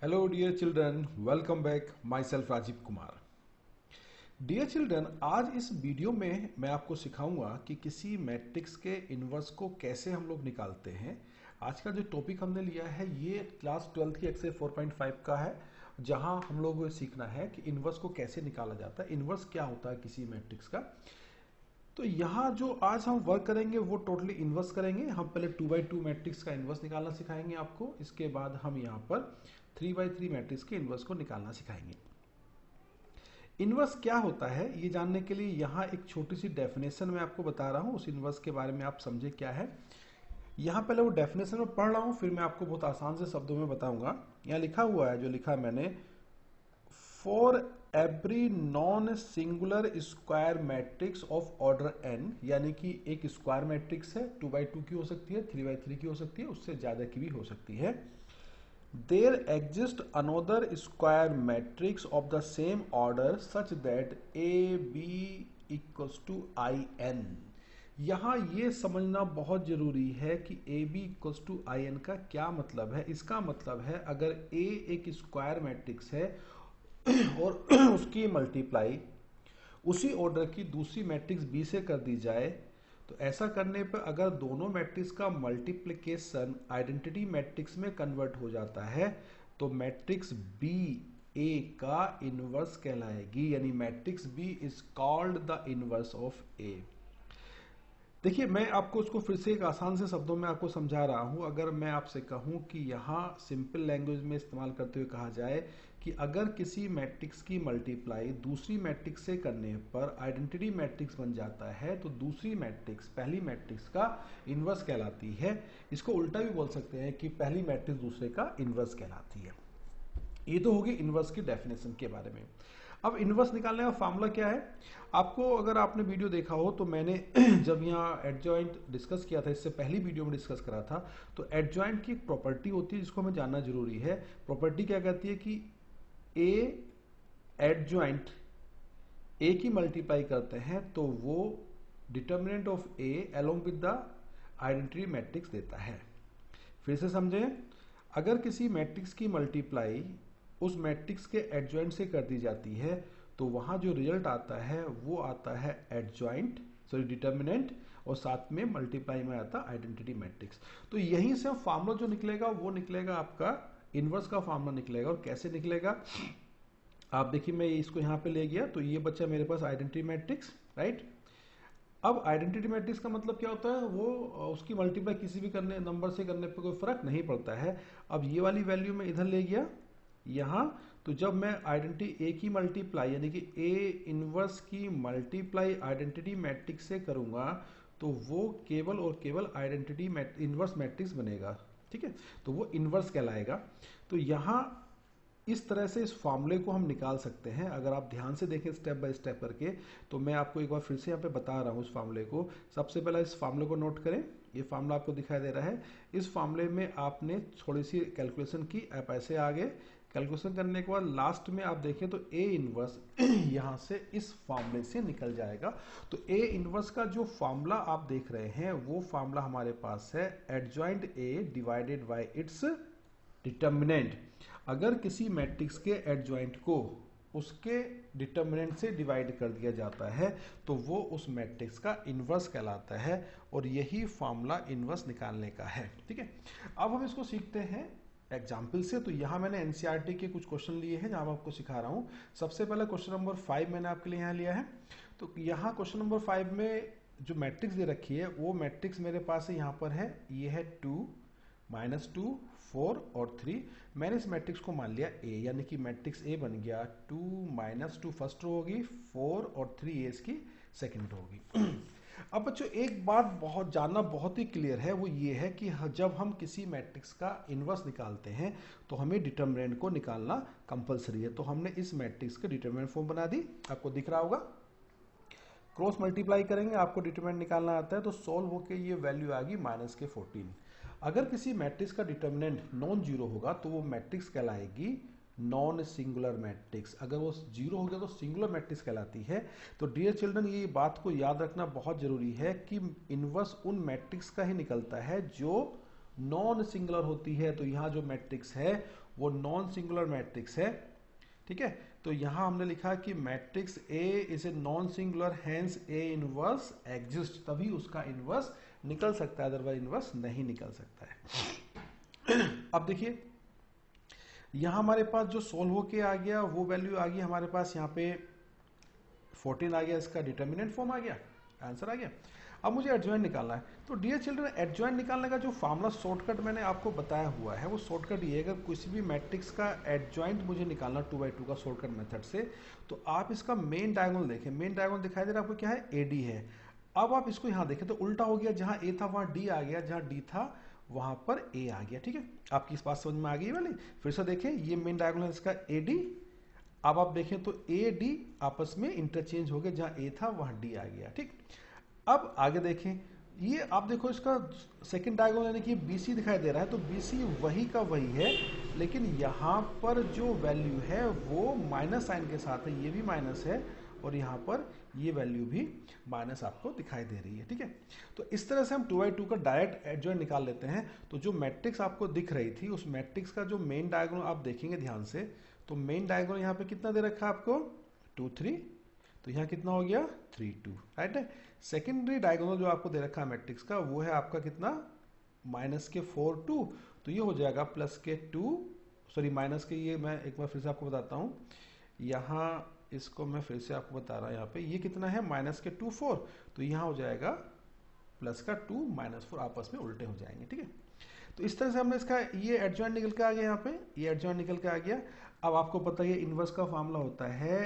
Hello dear children, welcome back. Myself Rajiv Kumar. Dear children, आज इस video में मैं आपको सिखाऊंगा कि किसी मैट्रिक्स के इन्वर्स को कैसे हम लोग निकालते हैं. आज का जो टॉपिक हमने लिया है ये क्लास 12 की एक्सरसाइज 4.5 का है, जहां हम लोग सीखना है कि इन्वर्स को कैसे निकाला जाता है, इन्वर्स क्या होता है किसी मैट्रिक्स का. तो यहाँ जो आज हम वर्क करेंगे वो टोटली इन्वर्स करेंगे. हम पहले 2x2 मैट्रिक्स का इन्वर्स निकालना सिखाएंगे आपको. इसके बाद हम यहाँ पर 3x3 मैट्रिक्स के इन्वर्स को निकालना सिखाएंगे. इन्वर्स क्या होता है ये जानने के लिए यहाँ एक छोटी सी डेफिनेशन मैं आपको बता रहा हूँ. उस इन्वर्स के बारे में आप समझे क्या है. यहाँ पहले वो डेफिनेशन में पढ़ रहा हूँ, फिर मैं आपको बहुत आसान से शब्दों में बताऊंगा. यहाँ लिखा हुआ है, जो लिखा मैंने, for every non singular square matrix of order n, यानी कि एक स्क्वायर मैट्रिक्स है, 2x2 की हो सकती है, 3x3 की हो सकती है, उससे ज्यादा की भी हो सकती है. There exists another square matrix of the same order such that AB equals to IN. यहाँ ये समझना बहुत जरूरी है कि AB equals to IN का क्या मतलब है. इसका मतलब है अगर A एक स्क्वायर मैट्रिक्स है और उसकी मल्टीप्लाई उसी ऑर्डर की दूसरी मैट्रिक्स B से कर दी जाए, तो ऐसा करने पर अगर दोनों मैट्रिक्स का मल्टीप्लिकेशन आइडेंटिटी मैट्रिक्स में कन्वर्ट हो जाता है तो मैट्रिक्स बी ए का इनवर्स कहलाएगी. यानी matrix B is called the inverse of A. देखिए, मैं आपको उसको फिर से एक आसान से शब्दों में आपको समझा रहा हूं. अगर मैं आपसे कहूं कि यहाँ सिंपल लैंग्वेज में इस्तेमाल करते हुए कहा जाए कि अगर किसी मैट्रिक्स की मल्टीप्लाई दूसरी मैट्रिक्स से करने पर आइडेंटिटी मैट्रिक्स बन जाता है तो दूसरी मैट्रिक्स पहली मैट्रिक्स का इनवर्स कहलाती है. इसको उल्टा भी बोल सकते हैं कि पहली मैट्रिक्स दूसरे का इनवर्स कहलाती है. ये तो होगी इनवर्स की डेफिनेशन के बारे में. अब इनवर्स निकालने का फॉर्मूला क्या है. आपको अगर आपने वीडियो देखा हो तो मैंने जब यहाँ एडजॉइंट डिस्कस किया था, इससे पहली वीडियो में डिस्कस करा था, तो एडजॉइंट की एक प्रॉपर्टी होती है जिसको हमें जानना जरूरी है. प्रॉपर्टी क्या कहती है कि ए एडजॉइंट ए की मल्टीप्लाई करते हैं तो वो determinant of a along with the identity matrix देता है. फिर से समझें, अगर किसी मैट्रिक्स की मल्टीप्लाई उस मैट्रिक्स के एडजॉइंट से कर दी जाती है तो वहां जो रिजल्ट आता है वो आता है एडजॉइंट डिटर्मिनेंट, और साथ में मल्टीप्लाई में आता आइडेंटिटी मैट्रिक्स. तो यहीं से फॉर्मूला जो निकलेगा वो निकलेगा आपका इनवर्स का फॉर्मूला निकलेगा. और कैसे निकलेगा आप देखिए, मैं इसको यहां पे ले गया तो ये बच्चा मेरे पास आइडेंटिटी मैट्रिक्स, राइट. अब आइडेंटिटी मैट्रिक्स का मतलब क्या होता है, वो उसकी मल्टीप्लाई किसी भी करने नंबर से करने पर कोई फर्क नहीं पड़ता है. अब ये वाली वैल्यू में इधर ले गया यहां, तो जब मैं आइडेंटिटी ए की मल्टीप्लाई यानी कि ए इनवर्स की मल्टीप्लाई आइडेंटिटी मैट्रिक्स से करूंगा तो वो केवल और केवल आइडेंटिटी इनवर्स मैट्रिक्स बनेगा. ठीक है, तो वो इनवर्स कहलाएगा. तो यहां इस तरह से इस फॉर्मूले को हम निकाल सकते हैं. अगर आप ध्यान से देखें स्टेप बाय स्टेप करके, तो मैं आपको एक बार फिर से यहाँ पे बता रहा हूँ इस फॉर्मूले को. सबसे पहले इस फॉर्मूले को नोट करें. ये फॉर्मूला आपको दिखाई दे रहा है. इस फॉर्मूले में आपने थोड़ी सी कैलकुलेशन की, आप ऐसे आगे कैलकुलेशन करने के बाद लास्ट में आप देखें तो ए इनवर्स यहाँ से इस फॉर्मूले से निकल जाएगा. तो ए इनवर्स का जो फॉर्मूला आप देख रहे हैं वो फॉर्मूला हमारे पास है adjoint A divided by its determinant. अगर किसी मैट्रिक्स के एडजॉइंट को उसके डिटर्मिनेंट से डिवाइड कर दिया जाता है तो वो उस मैट्रिक्स का इनवर्स कहलाता है. और यही फॉर्मूला इनवर्स निकालने का है. ठीक है, अब हम इसको सीखते हैं एग्जाम्पल से. तो यहां मैंने एनसीईआरटी के कुछ क्वेश्चन लिए हैं जहां मैं आपको सिखा रहा हूं. सबसे पहले क्वेश्चन नंबर 5 मैंने आपके लिए यहां लिया है. तो यहां क्वेश्चन नंबर 5 में जो मैट्रिक्स दे रखी है वो मैट्रिक्स मेरे पास है, यहां पर है, ये है 2 -2 4 और 3. मैंने इस मैट्रिक्स को मान लिया ए, यानी कि मैट्रिक्स ए बन गया 2 -2 फर्स्ट रो होगी, 4 और 3 ए इसकी सेकंड रो होगी. अब बच्चों एक बात बहुत जानना बहुत ही क्लियर है, वो ये है कि जब हम किसी मैट्रिक्स का इनवर्स निकालते हैं तो हमें डिटर्मिनेंट को निकालना कंपलसरी है. तो हमने इस मैट्रिक्स के डिटर्मिनेंट फॉर्म बना दी, आपको दिख रहा होगा. क्रॉस मल्टीप्लाई करेंगे, आपको डिटर्मिनेंट निकालना आता है, तो सोल्व होके ये वैल्यू आ गई -14. अगर किसी मैट्रिक्स का डिटर्मिनेंट नॉन जीरो होगा तो वो मैट्रिक्स कहलाएगी नॉन सिंगुलर मैट्रिक्स. अगर वो जीरो हो गया तो सिंगुलर मैट्रिक्स कहलाती है. तो डियर चिल्ड्रन, ये बात को याद रखना बहुत जरूरी है कि इनवर्स उन मैट्रिक्स का ही निकलता है जो नॉन सिंगुलर होती है. तो यहाँ जो मैट्रिक्स है वो नॉन सिंगुलर मैट्रिक्स है, ठीक है। तो यहां हमने लिखा कि matrix A is a non singular, hence A inverse exist, तभी उसका इनवर्स निकल सकता है, अदरवाइज इनवर्स नहीं निकल सकता है। अब देखिए यहां हमारे पास जो सोल्व होके आ गया वो वैल्यू आ गई हमारे पास, यहाँ पे 14 आ गया, इसका डिटर्मिनेंट फॉर्म आ गया, आंसर आ गया। अब मुझे एडजॉइंट निकालना है। तो डियर चिल्ड्रन, एडजॉइंट निकालने का जो फार्मूला शॉर्टकट मैंने आपको बताया हुआ है वो शॉर्टकट ये है, अगर किसी भी मैट्रिक्स का एडजॉइंट मुझे निकालना 2x2 का शॉर्टकट मेथड से, तो आप इसका मेन डायगोनल देखें, मेन डायगोनल दिखाई दे रहा है आपको क्या है, AD है। अब आप इसको यहाँ देखें तो उल्टा हो गया, जहां A था वहां D आ गया, जहां D था वहां पर A आ गया, ठीक है। आपकी इस बात समझ में आ गई वाली। फिर से देखें, ये मेन डायगोनल इसका AD, अब आप देखें तो AD आपस में इंटरचेंज हो गए, जहां A था वहां D आ गया, ठीक। अब आगे देखें, ये आप देखो इसका सेकंड डायगोनल यानी कि BC दिखाई दे रहा है, तो BC वही का वही है, लेकिन यहाँ पर जो वैल्यू है वो माइनस साइन के साथ है, ये भी माइनस है और यहाँ पर ये वैल्यू भी माइनस आपको दिखाई दे रही है, ठीक है। तो इस तरह से हम 2x2 का डायरेक्ट एडजॉइंट निकाल लेते हैं। तो जो मैट्रिक्स आपको दिख रही थी उस मैट्रिक्स का जो मेन डायगोनल आप देखेंगे ध्यान से, तो मेन डायगोनल यहाँ पे कितना दे रखा है आपको 2 3, तो यहाँ कितना हो गया 3 2, राइट है। सेकेंडरी डायगोनल जो आपको दे रखा है मैट्रिक्स का वो है आपका कितना माइनस के 4 2, तो ये हो जाएगा प्लस के 2, सॉरी माइनस के, ये मैं एक बार फिर से आपको बताता हूँ, यहाँ इसको मैं फिर से आपको बता रहा हूँ, यहाँ पे ये कितना है माइनस के 2 4, तो यहाँ हो जाएगा प्लस का 2 माइनस 4, आपस में उल्टे हो जाएंगे, ठीक है। तो इस तरह से हमने इसका ये एडजॉइंट निकल के आ गया, यहाँ पे ये एडजॉइंट निकल के आ गया। अब आपको पता है इनवर्स का फार्मूला होता है,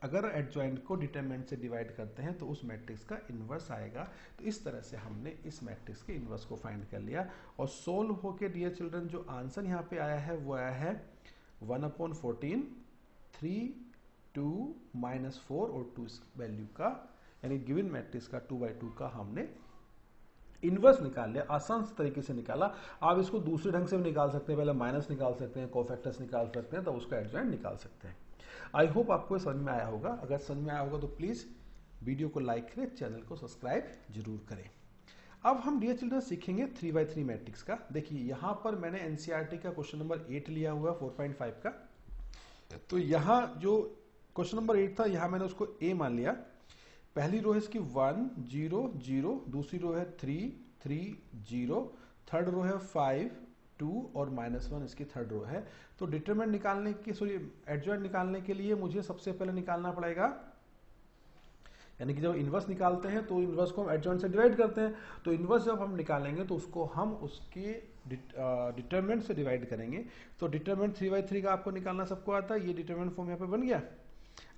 अगर एडजॉइंट को डिटरमिनेंट से डिवाइड करते हैं तो उस मैट्रिक्स का इनवर्स आएगा। तो इस तरह से हमने इस मैट्रिक्स के इनवर्स को फाइंड कर लिया और सोल्व होके डियर चिल्ड्रन जो आंसर यहाँ पे आया है वो आया है 1/14 3 2 -4 और 2 वैल्यू का, यानी गिवन मैट्रिक्स का 2/2 का हमने इनवर्स निकाल लिया, आसान तरीके से निकाला। आप इसको दूसरे ढंग से भी निकाल सकते हैं, पहले माइनस निकाल सकते हैं, कोफैक्टर्स निकाल सकते हैं, तो उसका एडजॉइंट निकाल सकते हैं। आई होप आपको समझ में आया होगा। अगर समझ में आया होगा तो प्लीज वीडियो को लाइक करें, चैनल को सब्सक्राइब जरूर करें। अब हम डियर चिल्ड्रन सीखेंगे 3x3 मैट्रिक्स का। देखिए यहां पर मैंने एनसीईआरटी का क्वेश्चन नंबर 8 लिया हुआ 4.5 का, तो यहां जो क्वेश्चन नंबर 8 था यहां मैंने उसको ए मान लिया। पहली रो है इसकी 1 0 0, दूसरी रो है 3 3 0, थर्ड रो है 5 2 और -1 इसकी थर्ड रो है। तो डिटरमिनेंट निकालने की, सॉरी एडजॉइंट निकालने के लिए मुझे सबसे पहले निकालना पड़ेगा, यानी कि जब इनवर्स निकालते हैं तो इनवर्स को हम एडजॉइंट से डिवाइड करते हैं, तो इनवर्स जब हम निकालेंगे तो उसको हम उसके डिटरमिनेंट से डिवाइड करेंगे। तो डिटरमिनेंट 3/3 का आपको निकालना सबको आता है, ये डिटरमिनेंट फॉर्म यहाँ पे बन गया।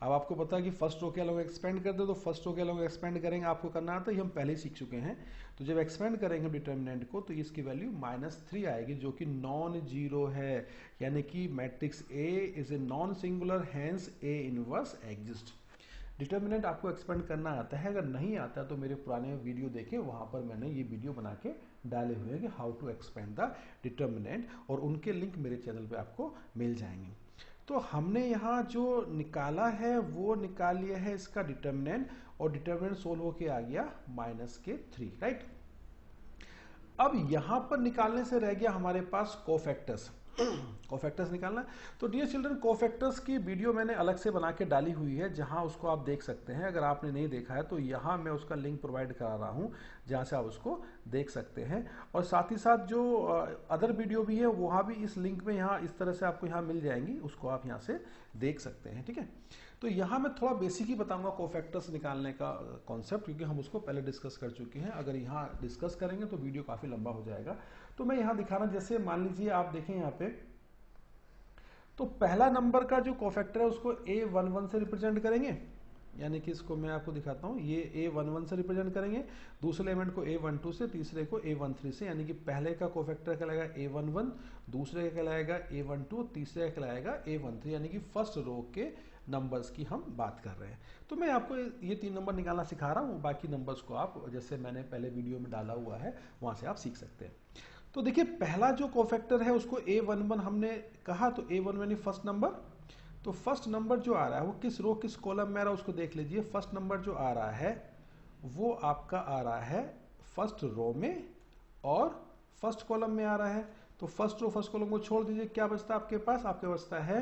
अब आपको पता है कि फर्स्ट रो के अलग एक्सपेंड कर दो, तो फर्स्ट रो के अलग एक्सपेंड करेंगे, आपको करना आता है, ये हम पहले ही सीख चुके हैं। तो जब एक्सपेंड करेंगे डिटर्मिनेंट को तो इसकी वैल्यू -3 आएगी, जो कि नॉन जीरो है, यानी कि matrix A is a non singular, hence A inverse exist. Determinant आपको एक्सपेंड करना आता है, अगर नहीं आता तो मेरे पुराने वीडियो देखें, वहां पर मैंने ये वीडियो बना के डाले हुए हैं कि how to expand the determinant, और उनके लिंक मेरे चैनल पे आपको मिल जाएंगे। तो हमने यहाँ जो निकाला है वो निकाल लिया है इसका डिटर्मिनेंट, और डिटर्मिनेंट सोल्व होके आ गया -3, राइट। अब यहां पर निकालने से रह गया हमारे पास कोफैक्टर्स। कोफैक्टर्स निकालना, तो डियर चिल्ड्रन कोफैक्टर्स की वीडियो मैंने अलग से बना के डाली हुई है, जहां उसको आप देख सकते हैं। अगर आपने नहीं देखा है तो यहां मैं उसका लिंक प्रोवाइड करा रहा हूं, जहां से आप उसको देख सकते हैं। और साथ ही साथ जो अदर वीडियो भी है वहां भी इस लिंक में यहाँ इस तरह से आपको यहाँ मिल जाएंगी, उसको आप यहाँ से देख सकते हैं, ठीक है। तो यहाँ मैं थोड़ा बेसिक ही बताऊंगा कोफैक्टर्स निकालने का कॉन्सेप्ट, क्योंकि हम उसको पहले डिस्कस कर चुके हैं। अगर यहाँ डिस्कस करेंगे तो वीडियो काफी लंबा हो जाएगा, तो मैं यहाँ दिखा रहा हूं। जैसे मान लीजिए आप देखें यहाँ पे, तो पहला नंबर का जो कोफैक्टर है उसको A11 से रिप्रेजेंट करेंगे, यानी कि इसको मैं आपको दिखाता हूं, ये A11 से रिप्रेजेंट करेंगे, दूसरे एलिमेंट को A12 से, तीसरे को A13 से, यानी कि पहले का कोफैक्टर कहलाएगा A11, दूसरे का कहलाएगा A12, तीसरे का कहलाएगा A13, यानी कि फर्स्ट रो के नंबर्स की हम बात कर रहे हैं। तो मैं आपको ये 3 नंबर निकालना सिखा रहा हूँ, बाकी नंबर्स को आप जैसे मैंने पहले वीडियो में डाला हुआ है वहां से आप सीख सकते हैं। तो देखिए पहला जो कोफैक्टर है उसको A11 हमने कहा, तो A11 यानी फर्स्ट नंबर। तो फर्स्ट नंबर जो आ रहा है वो किस रो किस कॉलम में आ रहा है उसको देख लीजिए। फर्स्ट नंबर जो आ रहा है वो आपका आ रहा है फर्स्ट रो में और फर्स्ट कॉलम में आ रहा है। तो फर्स्ट रो फर्स्ट कॉलम को छोड़ दीजिए, क्या बचता है आपके पास? आपके बचता है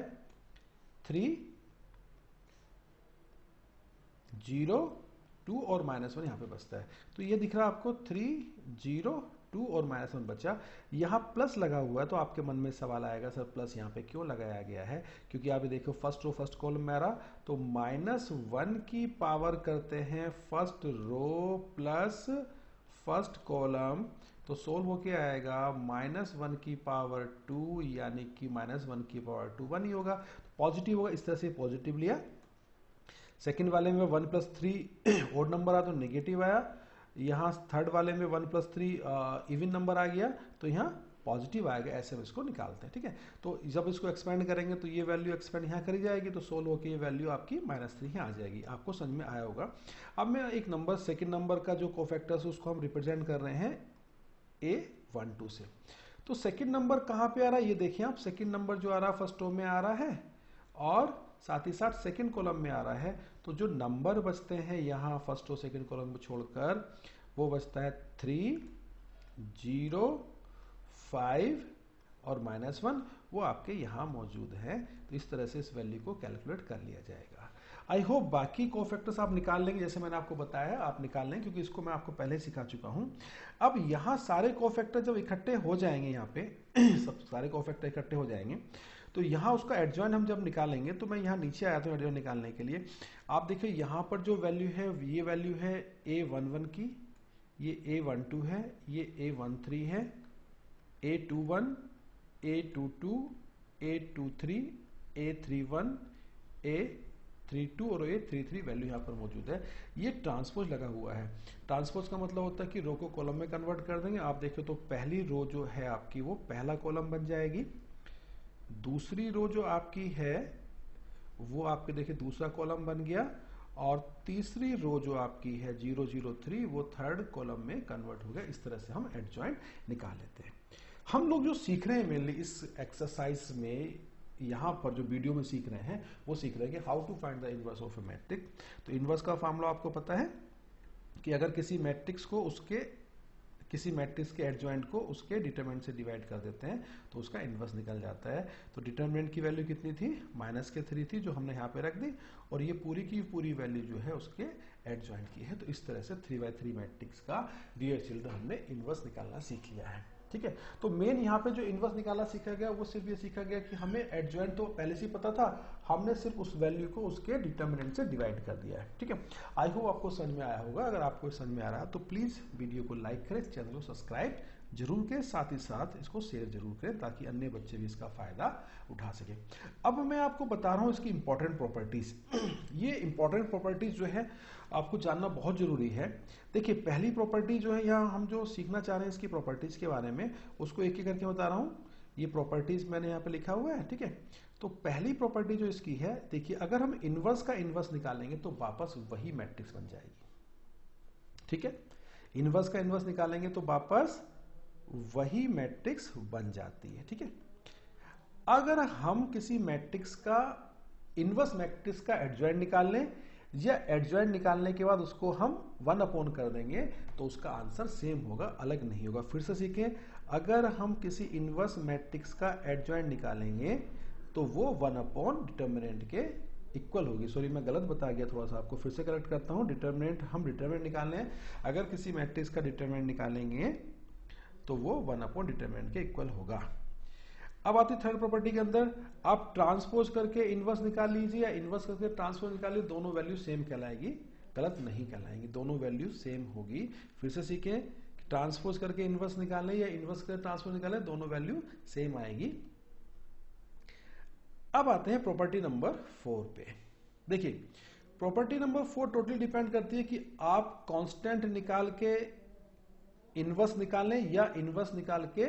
3 0 2 और -1 यहां पे बचता है। तो ये दिख रहा है आपको 3 0 2 और -1 बचा। यहाँ प्लस लगा हुआ है तो आपके मन में सवाल आएगा सर प्लस यहाँ पे क्यों लगाया गया है? क्योंकि आप देखो फर्स्ट रो फर्स्ट कॉलम में आ रहा, तो -1 की पावर करते हैं first row plus first column, तो सोल्व होके आएगा -1 की पावर 2, यानी कि -1 की पावर 2 1 ही होगा, पॉजिटिव होगा। इस तरह से पॉजिटिव लिया। सेकंड वाले में 1 + 3 ओड नंबर आया तो नेगेटिव आया। यहाँ थर्ड वाले में 1 + 3 इवन नंबर आ गया तो यहाँ पॉजिटिव आएगा। ऐसे हम इसको निकालते हैं, ठीक है। तो जब इसको एक्सपेंड करेंगे तो ये वैल्यू एक्सपेंड यहाँ करी जाएगी, तो सोल्व होकर ये वैल्यू आपकी -3 यहाँ आ जाएगी। आपको समझ में आया होगा। अब मैं एक नंबर सेकंड नंबर का जो कोफैक्टर्स है उसको हम रिप्रेजेंट कर रहे हैं A12 से। तो सेकंड नंबर कहाँ पे आ रहा है ये देखिए आप, सेकंड नंबर जो आ रहा है फर्स्ट रो में आ रहा है और साथ ही साथ सेकंड कॉलम में आ रहा है। तो जो नंबर बचते हैं यहाँ फर्स्ट और सेकंड कॉलम को छोड़कर वो बचता है 3 0 5 और -1, वो आपके यहाँ मौजूद है। तो इस तरह से इस वैल्यू को कैलकुलेट कर लिया जाएगा। आई होप बाकी कोफैक्टर्स आप निकाल लेंगे, जैसे मैंने आपको बताया आप निकाल लेंगे, क्योंकि इसको मैं आपको पहले ही सिखा चुका हूँ। अब यहाँ सारे कोफैक्टर जब इकट्ठे हो जाएंगे, यहाँ पे सब सारे कोफैक्टर इकट्ठे हो जाएंगे, तो यहाँ उसका एडजॉइंट हम जब निकालेंगे, तो मैं यहाँ नीचे आया था एडजॉइंट निकालने के लिए। आप देखिए यहाँ पर जो वैल्यू है ये वैल्यू है A11 की, ये A12 है, ये A13 है, A21, A22, A23, A31, A32 और A33 वैल्यू यहाँ पर मौजूद है। ये ट्रांसपोज लगा हुआ है। ट्रांसपोज का मतलब होता है कि रो को कॉलम में कन्वर्ट कर देंगे। आप देखिए तो पहली रो जो है आपकी वो पहला कॉलम बन जाएगी, दूसरी रो जो आपकी है वो आपके देखिए दूसरा कॉलम बन गया, और तीसरी रो जो आपकी है 003 वो थर्ड कॉलम में कन्वर्ट हो गया। इस तरह से हम एडजॉइंट निकाल लेते हैं। हम लोग जो सीख रहे हैं मेनली इस एक्सरसाइज में, यहाँ पर जो वीडियो में सीख रहे हैं वो सीख रहे हैं कि how to find the inverse of a matrix. तो इनवर्स का फॉर्मूला आपको पता है कि अगर किसी मैट्रिक्स को किसी मैट्रिक्स के एडजॉइंट को उसके डिटरमिनेंट से डिवाइड कर देते हैं तो उसका इनवर्स निकल जाता है। तो डिटरमिनेंट की वैल्यू कितनी थी? -3 थी, जो हमने यहाँ पे रख दी, और ये पूरी की पूरी वैल्यू जो है उसके एडजॉइंट की है। तो इस तरह से 3x3 मैट्रिक्स का डियर चिल्ड्रन हमने इनवर्स निकालना सीख लिया है, ठीक है। तो मेन यहाँ पे जो इनवर्स निकालना सीखा गया वो सिर्फ ये सीखा गया कि हमें एडजॉइंट तो पहले से ही पता था, हमने सिर्फ उस वैल्यू को उसके डिटरमिनेंट से डिवाइड कर दिया है, ठीक है। आई होप आपको समझ में आया होगा। अगर आपको समझ में आ रहा है तो प्लीज वीडियो को लाइक करें, चैनल को सब्सक्राइब जरूर करें, साथ ही साथ इसको शेयर जरूर करें ताकि अन्य बच्चे भी इसका फायदा उठा सके। अब मैं आपको बता रहा हूँ इसकी इंपॉर्टेंट प्रॉपर्टीज। ये इंपॉर्टेंट प्रॉपर्टीज जो है आपको जानना बहुत जरूरी है। देखिए पहली प्रॉपर्टी जो है, यहाँ हम जो सीखना चाह रहे हैं इसकी प्रॉपर्टीज के बारे में, उसको एक एक करके बता रहा हूँ। ये प्रॉपर्टीज मैंने यहाँ पे लिखा हुआ है, ठीक है। तो पहली प्रॉपर्टी जो इसकी है, देखिए अगर हम इनवर्स का इनवर्स निकालेंगे तो वापस वही मैट्रिक्स बन जाएगी, ठीक है। इनवर्स का इनवर्स निकालेंगे तो वापस वही मैट्रिक्स बन जाती है, ठीक है। अगर हम किसी मैट्रिक्स का इनवर्स मैट्रिक्स का एडजॉइंट निकाल लें, या एडजॉइंट निकालने के बाद उसको हम 1 कर देंगे तो उसका आंसर सेम होगा, अलग नहीं होगा। फिर से सीखें, अगर हम किसी इनवर्स मैट्रिक्स का एडजॉइंट निकालेंगे तो वो 1 डिटर्मिनेंट के इक्वल होगी। सॉरी मैं गलत बता गया थोड़ा सा, आपको फिर से करेक्ट करता हूं। डिटर्मिनेंट हम डिटर्मिनेंट निकालने हैं, अगर किसी मैट्रिक्स का डिटर्मिनेंट निकालेंगे तो वो 1 डिटर्मिनेंट के इक्वल होगा। अब आती थर्ड प्रॉपर्टी के अंदर, आप ट्रांसपोज करके इनवर्स निकाल लीजिए या इनवर्स करके ट्रांसपोज निकालिए, दोनों वैल्यू सेम कहलाएगी, गलत नहीं कहलाएंगी, दोनों वैल्यू सेम होगी। फिर से सीखें, ट्रांसपोज करके इनवर्स निकालें या इनवर्स करके ट्रांसपोज निकालें, दोनों वैल्यू सेम आएगी। अब आते हैं प्रॉपर्टी नंबर 4 पे। देखिए प्रॉपर्टी नंबर 4 टोटली डिपेंड करती है कि आप कांस्टेंट निकाल के इनवर्स निकालें या इनवर्स निकाल के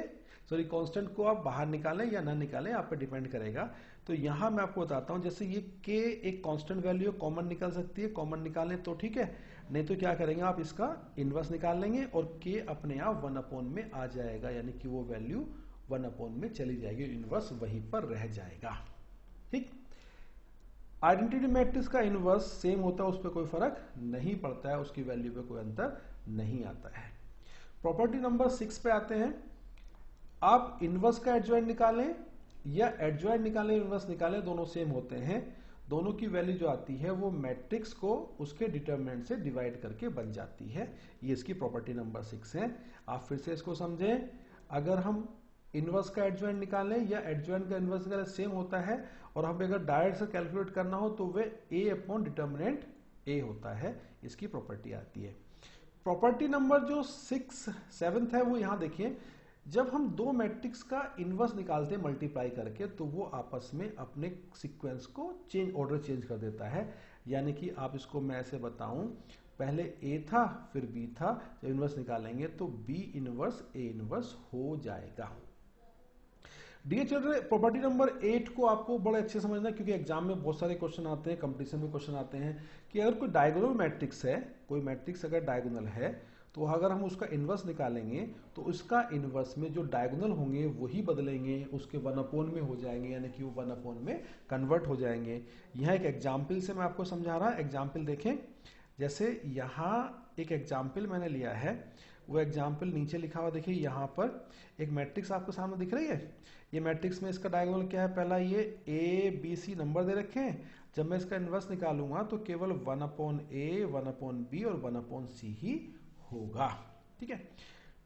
कांस्टेंट को आप बाहर निकालें या ना निकालें, आप पे डिपेंड करेगा। तो यहां मैं आपको बताता हूं, जैसे ये k एक कांस्टेंट वैल्यू कॉमन निकल सकती है, कॉमन निकालें तो ठीक है, नहीं तो क्या करेंगे आप इसका इनवर्स निकाल लेंगे और k अपने आप 1 में आ जाएगा, यानी कि वो वैल्यू 1 में चली जाएगी, इनवर्स वहीं पर रह जाएगा, ठीक। आइडेंटिटी मैट्रिक्स का इनवर्स सेम होता है, उस पर कोई फर्क नहीं पड़ता है, उसकी वैल्यू पे कोई अंतर नहीं आता है। प्रॉपर्टी नंबर 6 पे आते हैं। आप इनवर्स का एडजॉइंट निकालें या एडजॉइंट निकालें, इनवर्स निकालें, दोनों सेम होते हैं। दोनों की वैल्यू जो आती है वो मैट्रिक्स को उसके डिटरमिनेंट से डिवाइड करके बन जाती है। ये इसकी प्रॉपर्टी नंबर 6 है। आप फिर से इसको समझें, अगर हम इनवर्स का एडजॉइंट निकालें या एडजॉइंट का इनवर्स निकालें, सेम होता है। और हमें अगर डायरेक्ट से कैलकुलेट करना हो तो वे a अपॉन डिटरमिनेंट a होता है, इसकी प्रॉपर्टी आती है। प्रॉपर्टी नंबर जो 7th है वो यहां देखिए, जब हम दो मैट्रिक्स का इनवर्स निकालते हैं मल्टीप्लाई करके तो वो आपस में अपने सीक्वेंस को ऑर्डर चेंज कर देता है। यानी कि आप इसको मैं ऐसे बताऊं, पहले a था फिर b था, जब इनवर्स निकालेंगे तो b इनवर्स a इनवर्स हो जाएगा। डियर चिल्ड्रन, प्रॉपर्टी नंबर 8 को आपको बड़े अच्छे समझना, क्योंकि एग्जाम में बहुत सारे क्वेश्चन आते हैं, कंपटीशन में क्वेश्चन आते हैं कि अगर कोई डायगोनल मैट्रिक्स है, कोई मैट्रिक्स अगर डायगोनल है तो अगर हम उसका इनवर्स निकालेंगे तो उसका इनवर्स में जो डायगोनल होंगे वही बदलेंगे, उसके 1 में हो जाएंगे, यानी कि वो 1 में कन्वर्ट हो जाएंगे। यह एक एग्जाम्पल से मैं आपको समझा रहा। एग्जाम्पल देखें, जैसे यहाँ एक एग्जाम्पल मैंने लिया है, वो एग्जाम्पल नीचे लिखा हुआ देखिए, यहाँ पर एक मैट्रिक्स आपको सामने दिख रही है। ये मैट्रिक्स में इसका डायगोनल क्या है, पहला ये a b c नंबर दे रखे हैं। जब मैं इसका इनवर्स निकालूंगा तो केवल 1/a 1/b और 1/c ही होगा। ठीक है,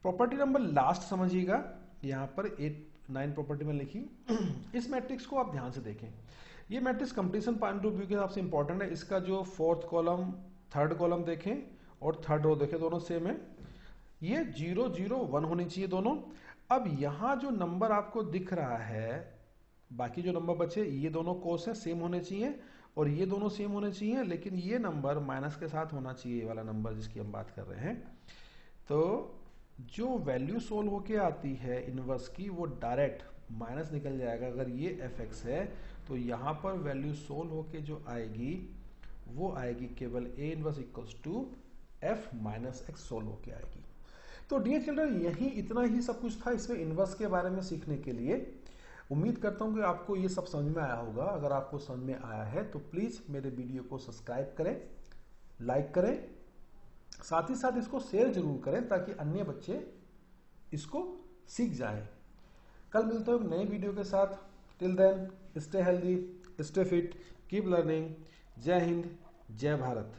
प्रॉपर्टी नंबर लास्ट समझिएगा, यहाँ पर 8-9 प्रॉपर्टी में लिखी। इस मैट्रिक्स को आप ध्यान से देखें, ये matrix competition point of view के हिसाब से इंपॉर्टेंट है। इसका जो 4th कॉलम 3rd कॉलम देखें और 3rd रो देखें, दोनों सेम है। ये 0 0 1 होनी चाहिए दोनों। अब यहां जो नंबर आपको दिख रहा है, बाकी जो नंबर बचे ये दोनों कोस है, सेम होने चाहिए, और ये दोनों सेम होने चाहिए, लेकिन ये नंबर माइनस के साथ होना चाहिए, ये वाला नंबर जिसकी हम बात कर रहे हैं। तो जो वैल्यू सोल्व होके आती है इनवर्स की, वो डायरेक्ट माइनस निकल जाएगा। अगर ये fx है तो यहां पर वैल्यू सोल्व होके जो आएगी वो आएगी केवल a inverse equals to f minus x solve होके आएगी। तो डियर चिल्ड्रन, यही इतना ही सब कुछ था इसमें इनवर्स के बारे में सीखने के लिए। उम्मीद करता हूं कि आपको ये सब समझ में आया होगा। अगर आपको समझ में आया है तो प्लीज मेरे वीडियो को सब्सक्राइब करें, लाइक करें, साथ ही साथ इसको शेयर जरूर करें ताकि अन्य बच्चे इसको सीख जाएं। कल मिलते हैं एक नए वीडियो के साथ। Till then, stay healthy, stay fit, keep learning. जय हिंद, जय भारत।